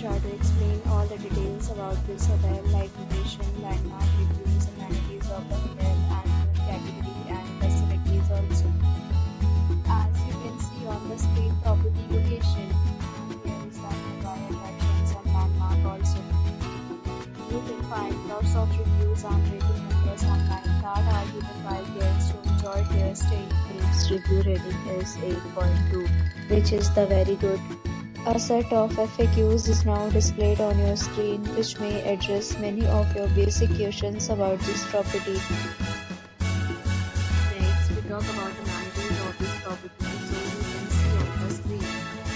try to explain all the details about this hotel like location, landmark reviews, amenities of the hotel, and category and facilities also. As you can see on the screen, property location, and here is some nearby attractions and landmark also. You can find lots of reviews and rating numbers online that are given by guests who enjoyed their stay. Its review rating is 8.2, which is the very good. A set of FAQs is now displayed on your screen, which may address many of your basic questions about this property. Next, we talk about the amenities of this property. So you can see on the screen,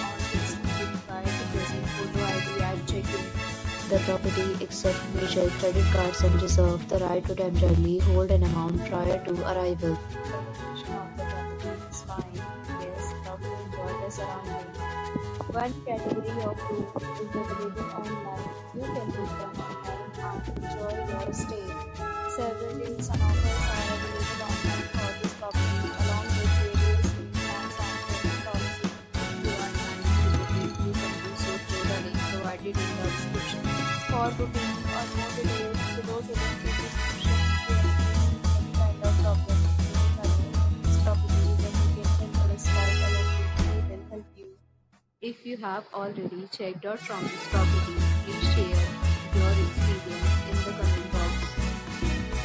all guests are required to present photo ID at check-in. The property accepts major credit cards and reserves the right to temporarily hold an amount prior to arrival. The location of the property is fine. Guests love to enjoy the surroundings. One category of room is available online. You can book them online and enjoy your stay. Several deals and offers are available online for this property, along with various discounts and credit policies. If you are planning to book it, you can do so through the link provided in the description. For booking or more details, below the link in the description. If you are facing any kind of problem in this property, then you can tell us right away. We will help you. If you have already checked out from this property, please share your experience in the comment box.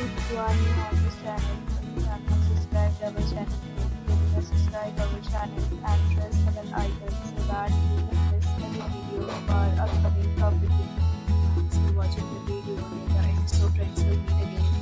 If you are new on this channel, you have not subscribed our channel, please subscribe our channel and press the bell icon so that you don't miss any video of our upcoming property. Thanks for watching the video till the end. So friends, will meet again.